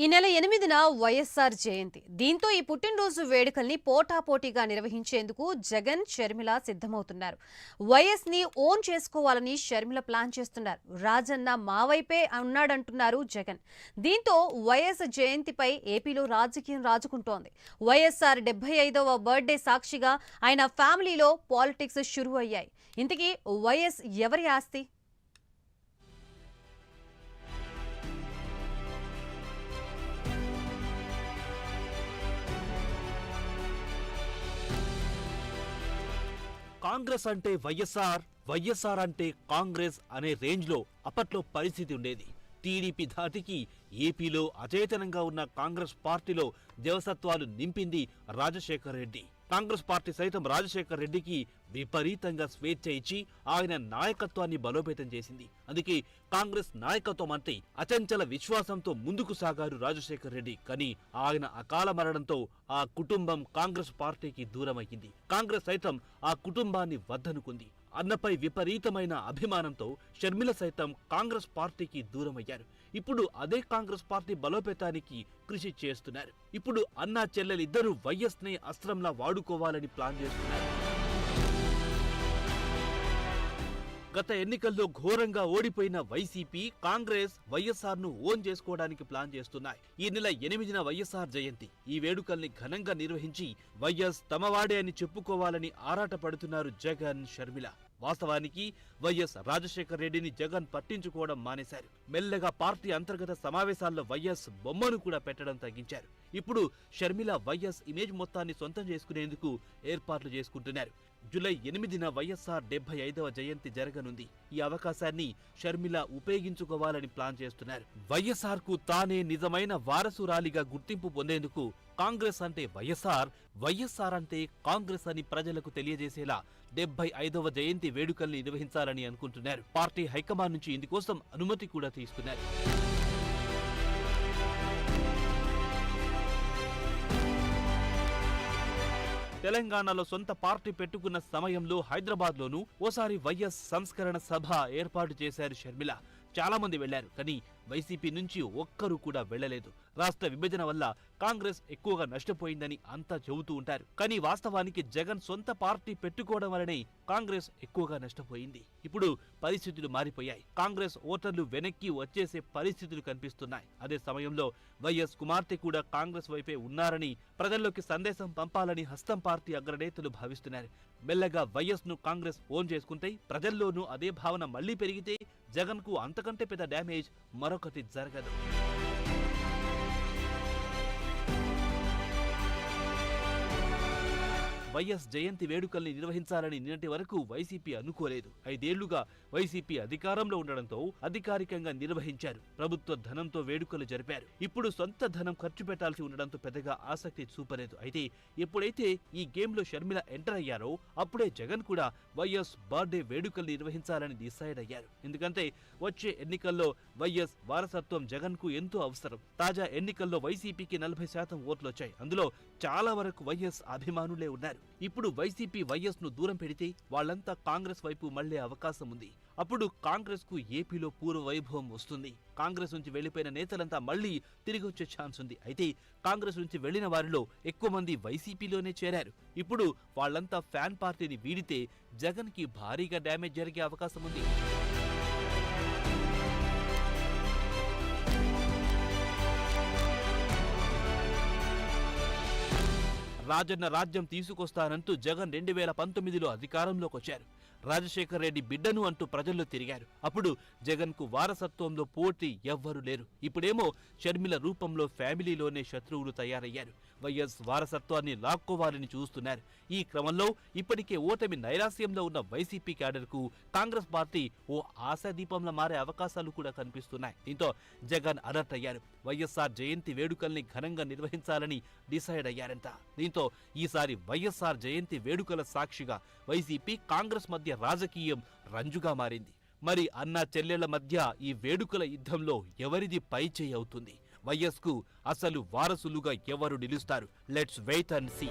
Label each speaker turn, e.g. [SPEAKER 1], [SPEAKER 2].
[SPEAKER 1] ఈ నెల 8న వైఎస్ఆర్ జయంతి. దీంతో ఈ పుట్టినరోజు వేడుకల్ని పోటాపోటీగా నిర్వహించేందుకు జగన్, షర్మిల సిద్ధమవుతున్నారు. వైఎస్ని ఓన్ చేసుకోవాలని షర్మిల ప్లాన్ చేస్తున్నారు. రాజన్న మా వైపే ఉన్నాడంటున్నారు జగన్. దీంతో వైఎస్ జయంతిపై ఏపీలో రాజకీయం రాజుకుంటోంది. వైఎస్ఆర్ 75వ బర్త్డే సాక్షిగా ఆయన ఫ్యామిలీలో పాలిటిక్స్ షురూ అయ్యాయి. ఇంతకీ వైఎస్ ఎవరి ఆస్తి?
[SPEAKER 2] కాంగ్రెస్ అంటే వైఎస్ఆర్, వైఎస్ఆర్ అంటే కాంగ్రెస్ అనే రేంజ్లో అప్పట్లో పరిస్థితి ఉండేది. టీడీపీ ధాటికి ఏపీలో అచేతనంగా ఉన్న కాంగ్రెస్ పార్టీలో దేవసత్వాలు నింపింది రాజశేఖర్ రెడ్డి. కాంగ్రెస్ పార్టీ సైతం రాజశేఖర్ రెడ్డికి విపరీతంగా స్వేచ్ఛ ఇచ్చి ఆయన నాయకత్వాన్ని బలోపేతం చేసింది. అందుకే కాంగ్రెస్ నాయకత్వం అంటే అచంచల విశ్వాసంతో ముందుకు సాగారు రాజశేఖర్ రెడ్డి. కానీ ఆయన అకాల మరణంతో ఆ కుటుంబం కాంగ్రెస్ పార్టీకి దూరమయ్యింది. కాంగ్రెస్ సైతం ఆ కుటుంబాన్ని వద్దనుకుంది. అన్నపై విపరీతమైన అభిమానంతో షర్మిల సైతం కాంగ్రెస్ పార్టీకి దూరమయ్యారు. ఇప్పుడు అదే కాంగ్రెస్ పార్టీ బలోపేతానికి కృషి చేస్తున్నారు. ఇప్పుడు అన్నా చెల్లెలిద్దరూ వైఎస్ ని అస్త్రంలా వాడుకోవాలని ప్లాన్ చేస్తున్నారు. గత ఎన్నికల్లో ఘోరంగా ఓడిపోయిన వైసీపీ, కాంగ్రెస్ వైఎస్ఆర్ ను ఓన్ చేసుకోవడానికి ప్లాన్ చేస్తున్నాయి. ఈ నెల 8న వైఎస్ఆర్ జయంతి. ఈ వేడుకల్ని ఘనంగా నిర్వహించి వైఎస్ తమవాడే అని చెప్పుకోవాలని ఆరాటపడుతున్నారు జగన్, షర్మిల. వాస్తవానికి వైఎస్ రాజశేఖర్ రెడ్డిని జగన్ పట్టించుకోవడం మానేశారు. మెల్లగా పార్టీ అంతర్గత సమావేశాల్లో వైఎస్ బొమ్మను కూడా పెట్టడం తగ్గించారు. ఇప్పుడు షర్మిల వైఎస్ ఇమేజ్ మొత్తాన్ని సొంతం చేసుకునేందుకు ఏర్పాట్లు చేసుకుంటున్నారు. జూలై 8న వైఎస్ఆర్ 75వ జయంతి జరగనుంది. ఈ అవకాశాన్ని షర్మిల ఉపయోగించుకోవాలని ప్లాన్ చేస్తున్నారు. వైఎస్ఆర్ కు తానే నిజమైన వారసురాలిగా గుర్తింపు పొందేందుకు కాంగ్రెస్ అంటే వైఎస్ఆర్, వైఎస్ఆర్ అంటే కాంగ్రెస్ అని ప్రజలకు తెలియజేసేలా 75వ జయంతి వేడుకల్ని నిర్వహించాలని అనుకుంటున్నారు. పార్టీ హైకమాండ్ నుంచి ఇందుకోసం అనుమతి కూడా తీసుకున్నారు. తెలంగాణలో సొంత పార్టీ పెట్టుకున్న సమయంలో హైదరాబాద్లోనూ ఓసారి వైఎస్ సంస్కరణ సభ ఏర్పాటు చేశారు షర్మిల. చాలా మంది వెళ్లారు, కానీ వైసీపీ నుంచి ఒక్కరు కూడా వెళ్లలేదు. రాష్ట్ర విభజన వల్ల కాంగ్రెస్ ఎక్కువగా నష్టపోయిందని అంతా చెబుతూ ఉంటారు. కానీ వాస్తవానికి జగన్ సొంత పార్టీ పెట్టుకోవడం వల్లనే కాంగ్రెస్ ఎక్కువగా నష్టపోయింది. ఇప్పుడు పరిస్థితులు మారిపోయాయి. కాంగ్రెస్ ఓటర్లు వెనక్కి వచ్చేసే పరిస్థితులు కనిపిస్తున్నాయి. అదే సమయంలో వైఎస్ కుమార్తె కూడా కాంగ్రెస్ వైపే ఉన్నారని, ప్రజల్లోకి సందేశం పంపాలని హస్తం పార్టీ అగ్రనేతలు భావిస్తున్నారు. మెల్లగా వైఎస్ ను కాంగ్రెస్ ఓన్ చేసుకుంటే, ప్రజల్లోనూ అదే భావన మళ్లీ పెరిగితే జగన్ కు అంతకంటే పెద్ద డ్యామేజ్ మరొకటి జరగదు. వైఎస్ జయంతి వేడుకల్ని నిర్వహించాలని నిన్నటి వరకు వైసీపీ అనుకోలేదు. 5 ఏళ్లుగా వైసీపీ అధికారంలో ఉండడంతో అధికారికంగా నిర్వహించారు. ప్రభుత్వ ధనంతో వేడుకలు జరిపారు. ఇప్పుడు సొంత ధనం ఖర్చు పెట్టాల్సి ఉండడంతో పెద్దగా ఆసక్తి చూపలేదు. అయితే ఎప్పుడైతే ఈ గేమ్లో షర్మిల ఎంటర్ అయ్యారో అప్పుడే జగన్ కూడా వైఎస్ బర్త్డే వేడుకలు నిర్వహించాలని డిసైడ్ అయ్యారు. ఎందుకంటే వచ్చే ఎన్నికల్లో వైఎస్ వారసత్వం జగన్ కు ఎంతో అవసరం. తాజా ఎన్నికల్లో వైసీపీకి 40% ఓట్లు వచ్చాయి. అందులో చాలా వరకు వైఎస్ అభిమానులే ఉన్నారు. ఇప్పుడు వైసీపీ వైఎస్ ను దూరం పెడితే వాళ్లంతా కాంగ్రెస్ వైపు మళ్లే అవకాశం ఉంది. అప్పుడు కాంగ్రెస్ కు ఏపీలో పూర్వ వైభవం వస్తుంది. కాంగ్రెస్ నుంచి వెళ్లిపోయిన నేతలంతా మళ్లీ తిరిగి వచ్చే ఛాన్స్ ఉంది. అయితే కాంగ్రెస్ నుంచి వెళ్లిన వారిలో ఎక్కువ మంది వైసీపీలోనే చేరారు. ఇప్పుడు వాళ్లంతా ఫ్యాన్ పార్టీని వీడితే జగన్ కి భారీగా డ్యామేజ్ జరిగే అవకాశం ఉంది. రాజన్న రాజ్యం తీసుకొస్తానంటూ జగన్ 2019లో అధికారంలోకి వచ్చారు. రాజశేఖర్ రెడ్డి బిడ్డను అంటూ ప్రజల్లో తిరిగారు. అప్పుడు జగన్ కు వారసత్వంలో పోటీ ఎవ్వరూ లేరు. ఇప్పుడేమో షర్మిల రూపంలో ఫ్యామిలీలోనే శత్రువులు తయారయ్యారు. వైఎస్ వారసత్వాన్ని లాక్కోవాలని చూస్తున్నారు. ఈ క్రమంలో ఇప్పటికే ఓటమి నైరాస్యంలో ఉన్న వైసీపీ క్యాడర్కు కాంగ్రెస్ పార్టీ ఓ ఆశాదీపంలో మారే అవకాశాలు కూడా కనిపిస్తున్నాయి. దీంతో జగన్ అలర్ట్ అయ్యారు. వైఎస్ఆర్ జయంతి వేడుకల్ని ఘనంగా నిర్వహించాలని డిసైడ్ అయ్యారంట. దీంతో ఈసారి వైఎస్ఆర్ జయంతి వేడుకల సాక్షిగా వైసీపీ, కాంగ్రెస్ మధ్య రాజకీయం రంజుగా మారింది. మరి అన్నా చెల్లెళ్ల మధ్య ఈ వేడుకల యుద్ధంలో ఎవరిది పైచేయి అవుతుంది? వైఎస్ కు అసలు వారసులుగా ఎవరు నిలుస్తారు? Let's wait and see.